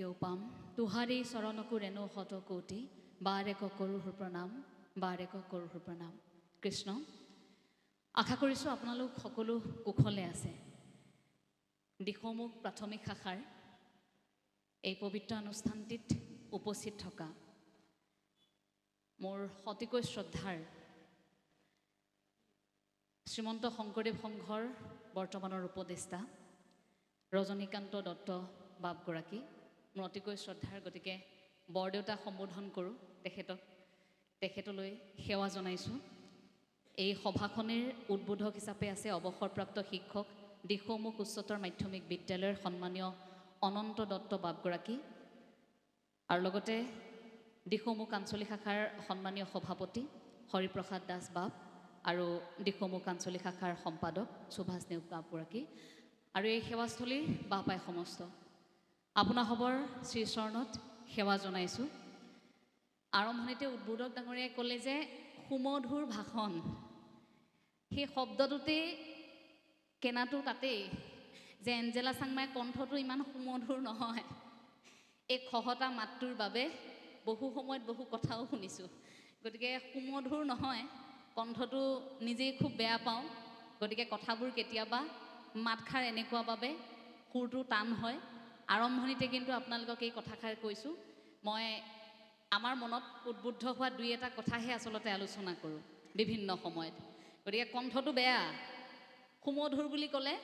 কেউ পাম তুহাৰী চৰণকো ৰেণু শত কোটি বাৰেক কৰোৰ প্ৰণাম বাৰেক কৰোৰ প্ৰণাম। কৃষ্ণ, আশা কৰিছোঁ আপোনালোক সকলো কুশলে আছে। দিশমুখ প্ৰাথমিক শাখাৰ এই পবিত্ৰ অনুষ্ঠানটিত উপস্থিত থকা মোৰ অতিকৈ শ্ৰদ্ধাৰ শ্ৰীমন্ত শংকৰদেৱ সংঘৰ বৰ্তমানৰ উপদেষ্টা ৰজনীকান্ত দত্ত বাপগৰাকী মোৰ অতিকৈ শ্ৰদ্ধাৰ, গতিকে বৰদেউতা সম্বোধন কৰোঁ তেখেতলৈ সেৱা জনাইছোঁ। এই সভাখনিৰ উদ্বোধক হিচাপে আছে অৱসৰপ্ৰাপ্ত শিক্ষক দিশমুখ উচ্চতৰ মাধ্যমিক বিদ্যালয়ৰ সন্মানীয় অনন্ত দত্ত বাপগৰাকী আৰু লগতে দিশমুখ আঞ্চলিক শাখাৰ সন্মানীয় সভাপতি হৰিপ্ৰসাদ দাস বাপ আৰু দিশমুখ আঞ্চলিক শাখাৰ সম্পাদক সুভাষ নেওগ বাপগৰাকী আৰু এই সেৱাস্থলীৰ বাপাই সমস্ত আপোনাসৱৰ শ্ৰীচৰণত সেৱা জনাইছোঁ। আৰম্ভণিতে উদ্বোধক ডাঙৰীয়াই ক'লে যে সুমধুৰ ভাষণ, সেই শব্দটোতে কেনাটো তাতেই যে এঞ্জেলা চাংমাই কণ্ঠটো ইমান সুমধুৰ নহয়। এই খহটা মাতটোৰ বাবে বহু সময়ত বহু কথাও শুনিছোঁ, গতিকে সুমধুৰ নহয়, কণ্ঠটো নিজেই খুব বেয়া পাওঁ। গতিকে কথাবোৰ কেতিয়াবা মাতষাৰ এনেকুৱা বাবে সুৰটো টান হয়। আৰম্ভণিতে কিন্তু আপোনালোকক এই কথাষাৰ কৈছোঁ, মই আমাৰ মনত উদ্বুদ্ধ হোৱা দুই এটা কথাহে আচলতে আলোচনা কৰোঁ বিভিন্ন সময়ত। গতিকে কণ্ঠটো বেয়া, সুমধুৰ বুলি ক'লে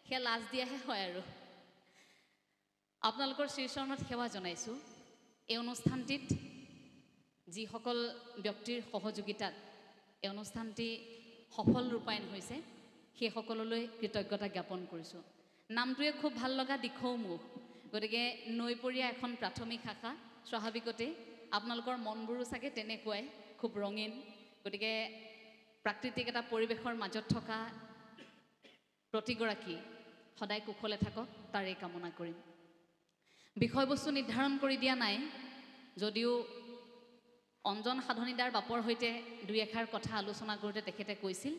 সেয়া লাজ দিয়াহে হয় আৰু। আপোনালোকৰ শ্ৰীচৰণত সেৱা জনাইছোঁ। এই অনুষ্ঠানটিত যিসকল ব্যক্তিৰ সহযোগিতাত এই অনুষ্ঠানটি সফল ৰূপায়ণ হৈছে সেইসকললৈ কৃতজ্ঞতা জ্ঞাপন কৰিছোঁ। নামটোৱে খুব ভাল লগা, দিশমুখ, গতিকে নৈপৰীয়া এখন প্ৰাথমিক শাখা, স্বাভাৱিকতে আপোনালোকৰ মনবোৰো চাগে তেনেকুৱাই খুব ৰঙীন। গতিকে প্ৰাকৃতিক এটা পৰিৱেশৰ মাজত থকা প্ৰতিগৰাকী সদায় কুশলে থাকক তাৰেই কামনা কৰিম। বিষয়বস্তু নিৰ্ধাৰণ কৰি দিয়া নাই, যদিও অঞ্জন সাধনীদাৰ বাপৰ সৈতে দুই এষাৰ কথা আলোচনা কৰোঁতে তেখেতে কৈছিল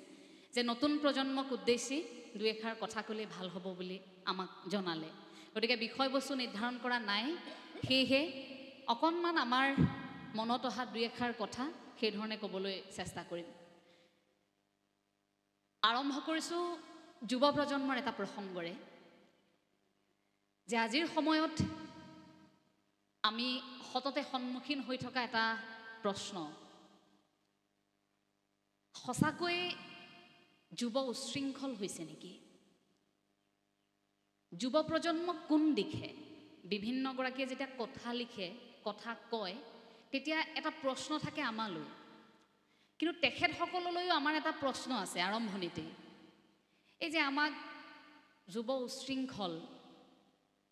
যে নতুন প্ৰজন্মক উদ্দেশ্যি দুই এষাৰ কথা ক'লে ভাল হ'ব বুলি আমাক জনালে। গতিকে বিষয়বস্তু নিৰ্ধাৰণ কৰা নাই, সেয়েহে অকণমান আমাৰ মনত অহা দুই এষাৰ কথা সেইধৰণে ক'বলৈ চেষ্টা কৰিম। আৰম্ভ কৰিছোঁ যুৱ প্ৰজন্মৰ এটা প্ৰসংগৰে, যে আজিৰ সময়ত আমি সততে সন্মুখীন হৈ থকা এটা প্ৰশ্ন, সঁচাকৈ যুৱ উচ্ছৃংখল হৈছে নেকি? যুৱ প্ৰজন্মক কোন দিশে? বিভিন্নগৰাকীয়ে যেতিয়া কথা লিখে, কথা কয়, তেতিয়া এটা প্ৰশ্ন থাকে আমালৈ, কিন্তু তেখেতসকললৈও আমাৰ এটা প্ৰশ্ন আছে আৰম্ভণিতেই। এই যে আমাক যুৱ উচ্ছৃংখল,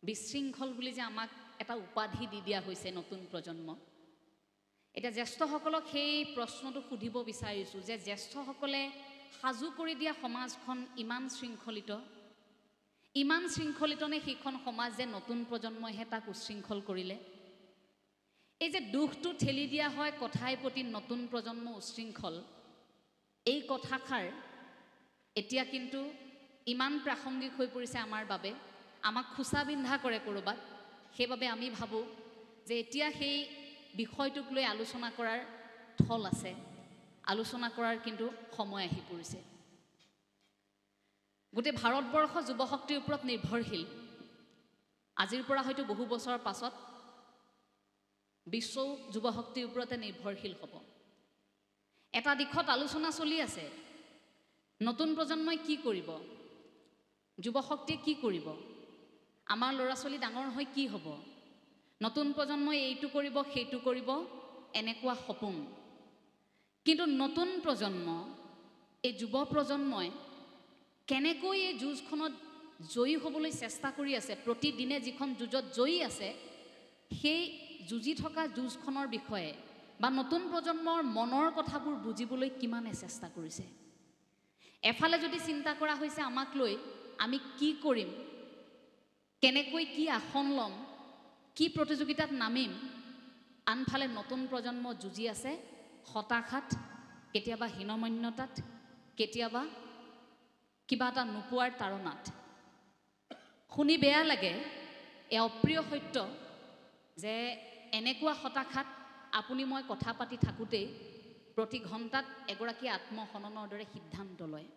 বিশৃংখল বুলি যে আমাক এটা উপাধি দি দিয়া হৈছে নতুন প্ৰজন্মক, এতিয়া জ্যেষ্ঠসকলক সেই প্ৰশ্নটো সুধিব বিচাৰিছোঁ যে জ্যেষ্ঠসকলে সাজু কৰি দিয়া সমাজখন ইমান শৃংখলিত নে সেইখন সমাজ যে নতুন প্ৰজন্মইহে তাক উচ্ছৃংখল কৰিলে? এই যে দুখটো ঠেলি দিয়া হয় কথাই প্ৰতি নতুন প্ৰজন্ম উচ্ছৃংখল, এই কথাষাৰ এতিয়া কিন্তু ইমান প্ৰাসংগিক হৈ পৰিছে আমাৰ বাবে, আমাক খোচা বিন্ধা কৰে ক'ৰবাত। সেইবাবে আমি ভাবোঁ যে এতিয়া সেই বিষয়টোক লৈ আলোচনা কৰাৰ থল আছে, আলোচনা কৰাৰ কিন্তু সময় আহি পৰিছে। গোটেই ভাৰতবৰ্ষ যুৱশক্তিৰ ওপৰত নিৰ্ভৰশীল। আজিৰ পৰা হয়তো বহু বছৰৰ পাছত বিশ্বও যুৱশক্তিৰ ওপৰতে নিৰ্ভৰশীল হ'ব। এটা দিশত আলোচনা চলি আছে, নতুন প্ৰজন্মই কি কৰিব, যুৱশক্তিয়ে কি কৰিব, আমাৰ ল'ৰা ছোৱালী ডাঙৰ হৈ কি হ'ব, নতুন প্ৰজন্মই এইটো কৰিব সেইটো কৰিব, এনেকুৱা সপোন। কিন্তু নতুন প্ৰজন্ম, এই যুৱ প্ৰজন্মই কেনেকৈ এই যুঁজখনত জয়ী হ'বলৈ চেষ্টা কৰি আছে, প্ৰতিদিনে যিখন যুঁজত জয়ী আছে, সেই যুঁজি থকা যুঁজখনৰ বিষয়ে বা নতুন প্ৰজন্মৰ মনৰ কথাবোৰ বুজিবলৈ কিমানে চেষ্টা কৰিছে। এফালে যদি চিন্তা কৰা হৈছে আমাক লৈ, আমি কি কৰিম, কেনেকৈ কি আসন ল'ম, কি প্ৰতিযোগিতাত নামিম, আনফালে নতুন প্ৰজন্ম যুঁজি আছে হতাশাত, কেতিয়াবা হীনমন্যতাত, কেতিয়াবা কিবা এটা নোপোৱাৰ তাৰণাত। শুনি বেয়া লাগে, এয়া অপ্ৰিয় সত্য, যে এনেকুৱা হতাশাত আপুনি মই কথা পাতি থাকোঁতেই প্ৰতি ঘণ্টাত এগৰাকী আত্মহননৰ দৰে সিদ্ধান্ত লয়।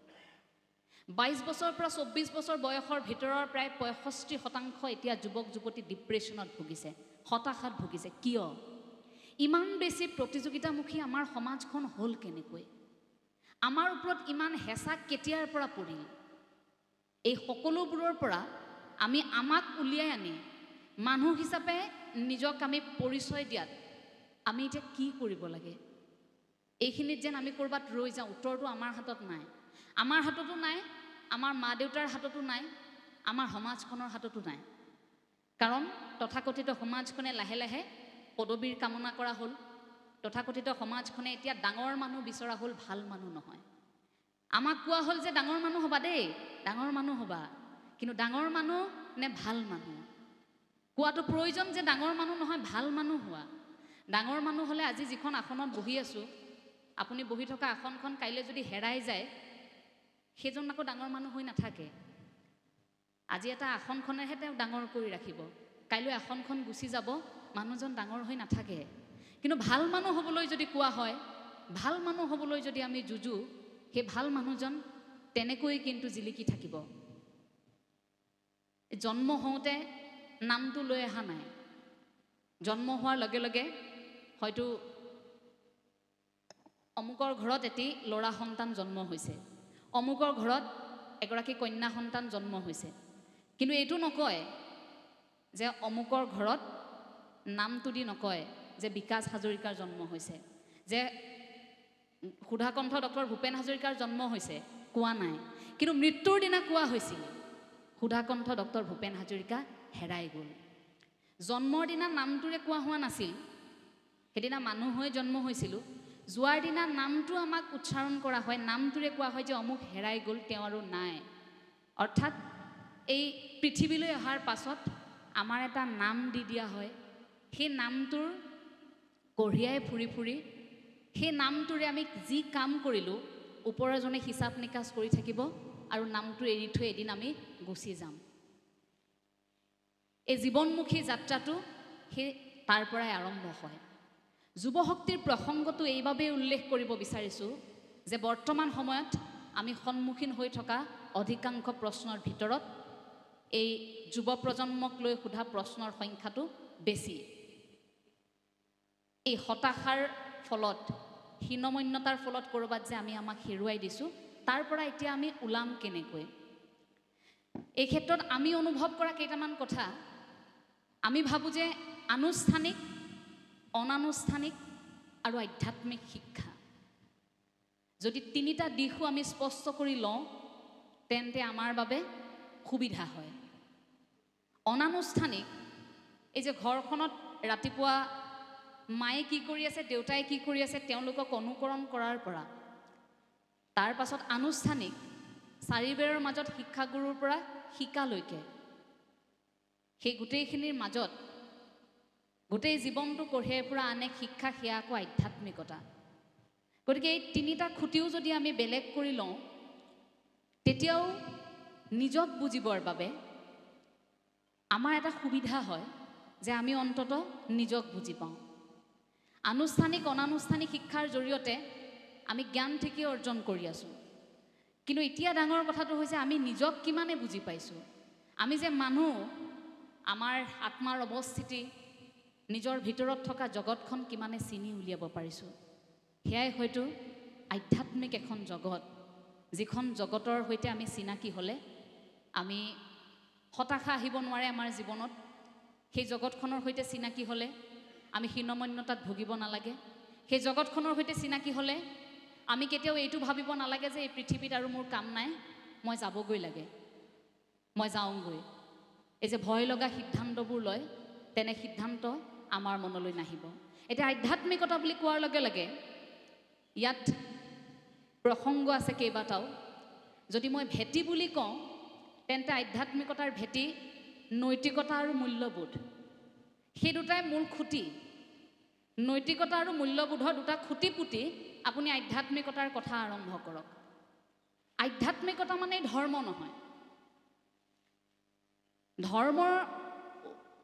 22 বছৰৰ পৰা 24 বছৰ বয়সৰ ভিতৰৰ প্ৰায় 65% এতিয়া যুৱক যুৱতী ডিপ্ৰেশ্যনত ভুগিছে, হতাশাত ভুগিছে। কিয়? ইমান বেছি প্ৰতিযোগিতামুখী আমাৰ সমাজখন হ'ল কেনেকৈ? আমাৰ ওপৰত ইমান হেঁচা কেতিয়াৰ পৰা পৰিল? এই সকলোবোৰৰ পৰা আমি আমাক উলিয়াই আনি মানুহ হিচাপে নিজক আমি পৰিচয় দিয়াত আমি এতিয়া কি কৰিব লাগে? এইখিনিত যেন আমি ক'ৰবাত ৰৈ যাওঁ। উত্তৰটো আমাৰ হাতত নাই। আমাৰ হাততো নাই, আমাৰ মা দেউতাৰ হাততো নাই, আমাৰ সমাজখনৰ হাততো নাই। কাৰণ তথাকথিত সমাজখনে লাহে লাহে পদবীৰ কামনা কৰা হ'ল। তথাকথিত সমাজখনে এতিয়া ডাঙৰ মানুহ বিচৰা হ'ল, ভাল মানুহ নহয়। আমাক কোৱা হ'ল যে ডাঙৰ মানুহ হ'বা দেই, ডাঙৰ মানুহ হ'বা। কিন্তু ডাঙৰ মানুহ নে ভাল মানুহ? কোৱাটো প্ৰয়োজন যে ডাঙৰ মানুহ নহয়, ভাল মানুহ হোৱা। ডাঙৰ মানুহ হ'লে আজি যিখন আসনত বহি আছোঁ, আপুনি বহি থকা আসনখন কাইলৈ যদি হেৰাই যায়, সেইজন আকৌ ডাঙৰ মানুহ হৈ নাথাকে। আজি এটা আসনখনেহে তেওঁক ডাঙৰ কৰি ৰাখিব, কাইলৈ আসনখন গুচি যাব, মানুহজন ডাঙৰ হৈ নাথাকে। কিন্তু ভাল মানুহ হ'বলৈ যদি কোৱা হয়, ভাল মানুহ হ'বলৈ যদি আমি যুঁজো, সেই ভাল মানুহজন তেনেকৈ কিন্তু জিলিকি থাকিব। জন্ম হওঁতে নামটো লৈ অহা নাই। জন্ম হোৱাৰ লগে লগে হয়তো অমুকৰ ঘৰত এটি ল'ৰা সন্তান জন্ম হৈছে, অমুকৰ ঘৰত এগৰাকী কন্যা সন্তান জন্ম হৈছে। কিন্তু এইটো নকয় যে অমুকৰ ঘৰত নামটো দি নকয় যে বিকাশ হাজৰিকাৰ জন্ম হৈছে, যে সুধাকণ্ঠ ডক্টৰ ভূপেন হাজৰিকাৰ জন্ম হৈছে, কোৱা নাই। কিন্তু মৃত্যুৰ দিনা কোৱা হৈছিল সুধাকণ্ঠ ডক্টৰ ভূপেন হাজৰিকা হেৰাই গ'ল। জন্মৰ দিনা নামটোৰে কোৱা হোৱা নাছিল, সেইদিনা মানুহ হৈ জন্ম হৈছিলোঁ। যোৱাৰ দিনা নামটো আমাক উচ্চাৰণ কৰা হয়, নামটোৰে কোৱা হয় যে অমুক হেৰাই গ'ল, তেওঁ আৰু নাই। অৰ্থাৎ এই পৃথিৱীলৈ অহাৰ পাছত আমাৰ এটা নাম দি দিয়া হয়। সেই নামটোৰ কঢ়িয়াই ফুৰি ফুৰি সেই নামটোৰে আমি যি কাম কৰিলোঁ, ওপৰজনে হিচাপ নিকাচ কৰি থাকিব আৰু নামটো এৰি থৈ এদিন আমি গুচি যাম। এই জীৱনমুখী যাত্ৰাটো সেই তাৰ পৰাই আৰম্ভ হয়। যুৱশক্তিৰ প্ৰসংগটো এইবাবেই উল্লেখ কৰিব বিচাৰিছোঁ যে বৰ্তমান সময়ত আমি সন্মুখীন হৈ থকা অধিকাংশ প্ৰশ্নৰ ভিতৰত এই যুৱ প্ৰজন্মক লৈ সোধা প্ৰশ্নৰ সংখ্যাটো বেছি। এই হতাশাৰ ফলত, হীনমন্যতাৰ ফলত ক'ৰবাত যে আমি আমাক হেৰুৱাই দিছোঁ, তাৰ পৰা এতিয়া আমি ওলাম কেনেকৈ? এই ক্ষেত্ৰত আমি অনুভৱ কৰা কেইটামান কথা, আমি ভাবোঁ যে আনুষ্ঠানিক, অনানুষ্ঠানিক আৰু আধ্যাত্মিক শিক্ষা, যদি তিনিটা দিশো আমি স্পষ্ট কৰি লওঁ তেন্তে আমাৰ বাবে সুবিধা হয়। অনানুষ্ঠানিক, এই যে ঘৰখনত ৰাতিপুৱা মায়ে কি কৰি আছে, দেউতাই কি কৰি আছে, তেওঁলোকক অনুকৰণ কৰাৰ পৰা, তাৰ পাছত আনুষ্ঠানিক, চাৰিবেৰৰ মাজত শিক্ষাগুৰুৰ পৰা শিকালৈকে, সেই গোটেইখিনিৰ মাজত গোটেই জীৱনটো কঢ়িয়াই ফুৰা আন এক শিক্ষা, সেয়া আকৌ আধ্যাত্মিকতা। গতিকে এই তিনিটা খুঁটিও যদি আমি বেলেগ কৰি লওঁ, তেতিয়াও নিজক বুজিবৰ বাবে আমাৰ এটা সুবিধা হয় যে আমি অন্তত নিজক বুজি পাওঁ। আনুষ্ঠানিক, অনানুষ্ঠানিক শিক্ষাৰ জৰিয়তে আমি জ্ঞান ঠিকেই অৰ্জন কৰি আছোঁ, কিন্তু এতিয়া ডাঙৰ কথাটো হৈছে আমি নিজক কিমানে বুজি পাইছোঁ। আমি যে মানুহ, আমাৰ আত্মাৰ অৱস্থিতি, নিজৰ ভিতৰত থকা জগতখন কিমানে চিনি উলিয়াব পাৰিছোঁ, সেয়াই হয়তো আধ্যাত্মিক এখন জগত, যিখন জগতৰ সৈতে আমি চিনাকি হ'লে আমি হতাশা আহিব নোৱাৰে আমাৰ জীৱনত। সেই জগতখনৰ সৈতে চিনাকি হ'লে আমি হীনমন্যতাত ভুগিব নালাগে। সেই জগতখনৰ সৈতে চিনাকি হ'লে আমি কেতিয়াও এইটো ভাবিব নালাগে যে এই পৃথিৱীত আৰু মোৰ কাম নাই, মই যাবগৈ লাগে, মই যাওঁগৈ। এই যে ভয় লগা সিদ্ধান্তবোৰ লয়, তেনে সিদ্ধান্ত আমাৰ মনলৈ নাহিব। এতিয়া আধ্যাত্মিকতা বুলি কোৱাৰ লগে লগে ইয়াত প্ৰসংগ আছে কেইবাটাও। যদি মই ভেটি বুলি কওঁ, তেন্তে আধ্যাত্মিকতাৰ ভেটি নৈতিকতা আৰু মূল্যবোধ, সেই দুটাই মূল খুঁটি। নৈতিকতা আৰু মূল্যবোধৰ দুটা খুঁটি পুতি আপুনি আধ্যাত্মিকতাৰ কথা আৰম্ভ কৰক। আধ্যাত্মিকতা মানে ধৰ্ম নহয়। ধৰ্মৰ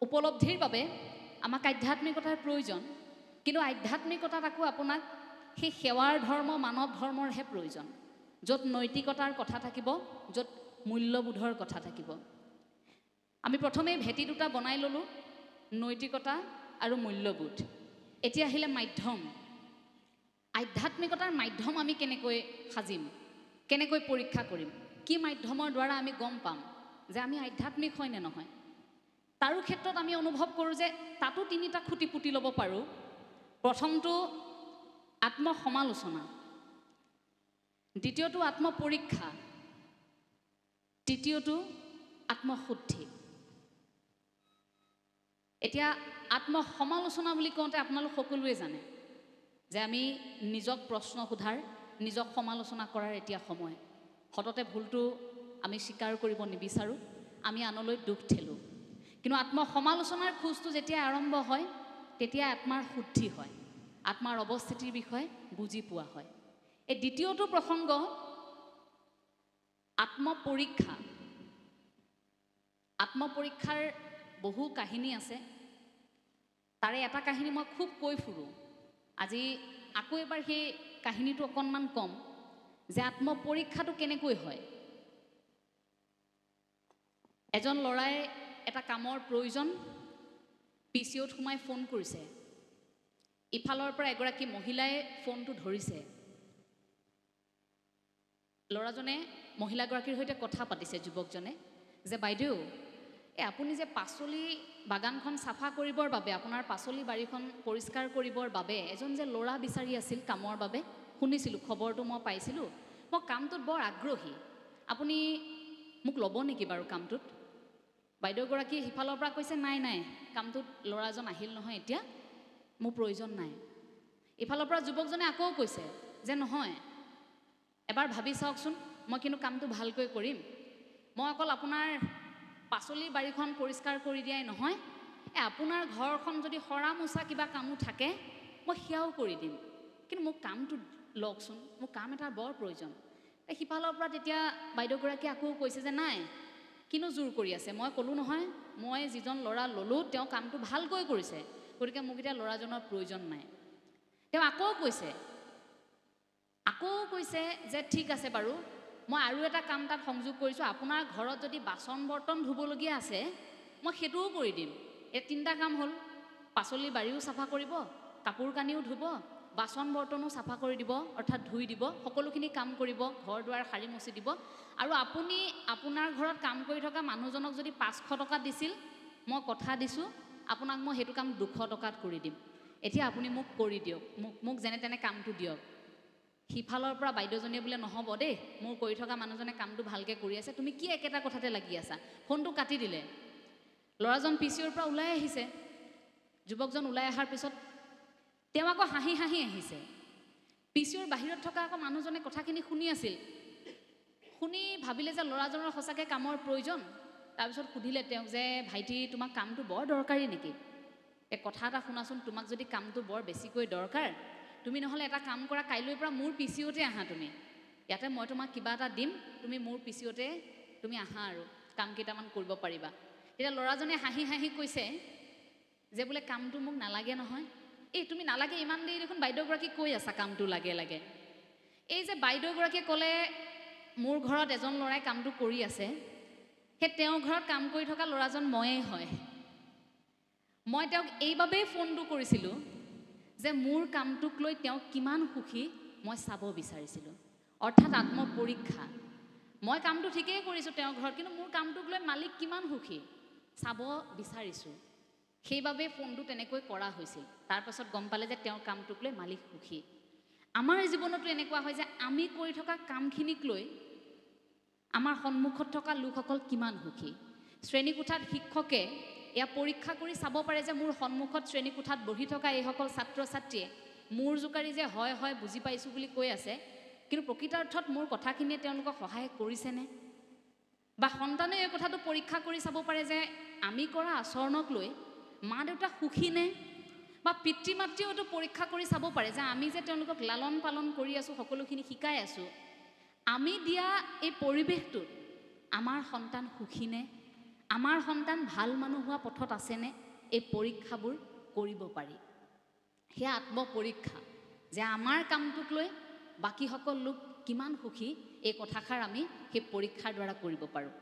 উপলব্ধিৰ বাবে আমাক আধ্যাত্মিকতাৰ প্ৰয়োজন, কিন্তু আধ্যাত্মিকতাত আকৌ আপোনাক সেই সেৱাৰ ধৰ্ম, মানৱ ধৰ্মৰহে প্ৰয়োজন, য'ত নৈতিকতাৰ কথা থাকিব, য'ত মূল্যবোধৰ কথা থাকিব। আমি প্ৰথমে ভেটি দুটা বনাই ল'লোঁ, নৈতিকতা আৰু মূল্যবোধ। এতিয়া আহিলে মাধ্যম। আধ্যাত্মিকতাৰ মাধ্যম আমি কেনেকৈ সাজিম, কেনেকৈ পৰীক্ষা কৰিম, কি মাধ্যমৰ দ্বাৰা আমি গম পাম যে আমি আধ্যাত্মিক হয় নে নহয়। তাৰো ক্ষেত্ৰত আমি অনুভৱ কৰোঁ যে তাতো তিনিটা খুঁটি পুতি ল'ব পাৰোঁ। প্ৰথমটো আত্মসমালোচনা, দ্বিতীয়টো আত্মপৰীক্ষা, তৃতীয়টো আত্মশুদ্ধি। এতিয়া আত্মসমালোচনা বুলি কওঁতে আপোনালোক সকলোৱে জানে যে আমি নিজক প্ৰশ্ন সোধাৰ, নিজক সমালোচনা কৰাৰ এতিয়া সময়। সততে ভুলটো আমি স্বীকাৰ কৰিব নিবিচাৰোঁ, আমি আনলৈ দুখ ঠেলোঁ। কিন্তু আত্মসমালোচনাৰ খোজটো যেতিয়া আৰম্ভ হয়, তেতিয়া আত্মাৰ শুদ্ধি হয়, আত্মাৰ অৱস্থিতিৰ বিষয়ে বুজি পোৱা হয়। এই দ্বিতীয়টো প্ৰসংগ আত্মপৰীক্ষা। আত্মপৰীক্ষাৰ বহু কাহিনী আছে, তাৰে এটা কাহিনী মই খুব কৈ ফুৰোঁ। আজি আকৌ এবাৰ সেই কাহিনীটো অকণমান কম যে আত্মপৰীক্ষাটো কেনেকৈ হয়। এজন ল'ৰাই এটা কামৰ প্ৰয়োজন, PCOত সোমাই ফোন কৰিছে। ইফালৰ পৰা এগৰাকী মহিলাই ফোনটো ধৰিছে। ল'ৰাজনে মহিলাগৰাকীৰ সৈতে কথা পাতিছে, যুৱকজনে, যে বাইদেউ, আপুনি যে পাচলি বাগানখন চাফা কৰিবৰ বাবে, আপোনাৰ পাচলি বাৰীখন পৰিষ্কাৰ কৰিবৰ বাবে এজন যে ল'ৰা বিচাৰি আছিল কামৰ বাবে, শুনিছিলোঁ, খবৰটো মই পাইছিলোঁ, মই কামটোত বৰ আগ্ৰহী, আপুনি মোক ল'ব নেকি বাৰু কামটোত? বাইদেউগৰাকীয়ে সিফালৰ পৰা কৈছে, নাই নাই, কামটোত ল'ৰাজন আহিল নহয়, এতিয়া মোৰ প্ৰয়োজন নাই। ইফালৰ পৰা যুৱকজনে আকৌ কৈছে যে নহয়, এবাৰ ভাবি চাওকচোন, মই কিন্তু কামটো ভালকৈ কৰিম, মই অকল আপোনাৰ পাচলি বাৰীখন পৰিষ্কাৰ কৰি দিয়াই নহয়, আপোনাৰ ঘৰখন যদি সৰা মোচা কিবা কামো থাকে মই সেয়াও কৰি দিম, কিন্তু মোক কামটো লওকচোন, মোক কাম এটাৰ বৰ প্ৰয়োজন। সিফালৰ পৰা তেতিয়া বাইদেউগৰাকীয়ে আকৌ কৈছে যে নাই, কিনো জোৰ কৰি আছে, মই ক'লোঁ নহয়, মই যিজন ল'ৰা ল'লোঁ তেওঁ কামটো ভালকৈ কৰিছে, গতিকে মোক এতিয়া ল'ৰাজনৰ প্ৰয়োজন নাই। তেওঁ আকৌ কৈছে যে ঠিক আছে বাৰু, মই আৰু এটা কাম তাত সংযোগ কৰিছোঁ, আপোনাৰ ঘৰত যদি বাচন বৰ্তন ধুবলগীয়া আছে মই সেইটোও কৰি দিম। এই তিনিটা কাম হ'ল, পাচলি বাৰীও চাফা কৰিব, কাপোৰ কানিও ধুব, বাচন বৰ্তনো চাফা কৰি দিব, অৰ্থাৎ ধুই দিব, সকলোখিনি কাম কৰিব, ঘৰ দুৱাৰ সাৰি মচি দিব, আৰু আপুনি আপোনাৰ ঘৰত কাম কৰি থকা মানুহজনক যদি 500 টকা দিছিল, মই কথা দিছোঁ আপোনাক মই সেইটো কাম 200 টকাত কৰি দিম, এতিয়া আপুনি মোক কৰি দিয়ক, মোক যেনে তেনে কামটো দিয়ক। সিফালৰ পৰা বাইদেউজনীয়ে বোলে নহ'ব দেই, মোৰ কৰি থকা মানুহজনে কামটো ভালকৈ কৰি আছে, তুমি কি একেটা কথাতে লাগি আছা, ফোনটো কাটি দিলে। ল'ৰাজন PCOৰ পৰা ওলাই আহিছে। যুৱকজন ওলাই অহাৰ পিছত তেওঁ আকৌ হাঁহি হাঁহি আহিছে। PCOৰ বাহিৰত থকা আকৌ মানুহজনে কথাখিনি শুনি আছিল, শুনি ভাবিলে যে ল'ৰাজনৰ সঁচাকৈ কামৰ প্ৰয়োজন। তাৰপিছত সুধিলে তেওঁক যে ভাইটি, তোমাক কামটো বৰ দৰকাৰী নেকি? কথা এটা শুনাচোন, তোমাক যদি কামটো বৰ বেছিকৈ দৰকাৰ, তুমি নহ'লে এটা কাম কৰা, কাইলৈৰ পৰা মোৰ PCOতে আহা, তুমি ইয়াতে মই তোমাক কিবা এটা দিম, তুমি মোৰ PCOতে তুমি আহা আৰু কাম কেইটামান কৰিব পাৰিবা। তেতিয়া ল'ৰাজনে হাঁহি হাঁহি কৈছে যে বোলে কামটো মোক নালাগে নহয়। এই তুমি নালাগে, ইমান দেৰি দেখোন বাইদেউগৰাকী কৈ আছা কামটো লাগে লাগে। এই যে বাইদেউগৰাকীয়ে ক'লে মোৰ ঘৰত এজন ল'ৰাই কামটো কৰি আছে, সেই তেওঁৰ ঘৰত কাম কৰি থকা ল'ৰাজন ময়েই হয়। মই তেওঁক এইবাবেই ফোনটো কৰিছিলোঁ যে মোৰ কামটোক লৈ তেওঁ কিমান সুখী মই চাব বিচাৰিছিলোঁ, অৰ্থাৎ আত্মপৰীক্ষা। মই কামটো ঠিকেই কৰিছোঁ তেওঁৰ ঘৰত, কিন্তু মোৰ কামটোক লৈ মালিক কিমান সুখী চাব বিচাৰিছোঁ, সেইবাবে ফোনটো তেনেকৈ কৰা হৈছিল। তাৰপাছত গম পালে যে তেওঁৰ কামটোক লৈ মালিক সুখী। আমাৰ জীৱনতো এনেকুৱা হয় যে আমি কৰি থকা কামখিনিক লৈ আমাৰ সন্মুখত থকা লোকসকল কিমান সুখী। শ্ৰেণীকোঠাত শিক্ষকে এয়া পৰীক্ষা কৰি চাব পাৰে যে মোৰ সন্মুখত শ্ৰেণীকোঠাত বহি থকা এইসকল ছাত্ৰ ছাত্ৰীয়ে মোৰ জোকাৰি যে হয় হয় বুজি পাইছোঁ বুলি কৈ আছে, কিন্তু প্ৰকৃতাৰ্থত মোৰ কথাখিনিয়ে তেওঁলোকক সহায় কৰিছেনে? বা সন্তানে এই কথাটো পৰীক্ষা কৰি চাব পাৰে যে আমি কৰা আচৰণক লৈ মা দেউতা সুখী নে? বা পিতৃ মাতৃয়েও এইটো পৰীক্ষা কৰি চাব পাৰে যে আমি যে তেওঁলোকক লালন পালন কৰি আছোঁ, সকলোখিনি শিকাই আছোঁ, আমি দিয়া এই পৰিৱেশটোত আমাৰ সন্তান সুখী নে? আমাৰ সন্তান ভাল মানুহ হোৱা পথত আছেনে? এই পৰীক্ষাবোৰ কৰিব পাৰি সেয়া আত্মপৰীক্ষা যে আমাৰ কামটোক লৈ বাকী সকল লোক কিমান সুখী এই কথাষাৰ আমি সেই পৰীক্ষাৰ দ্বাৰা কৰিব পাৰোঁ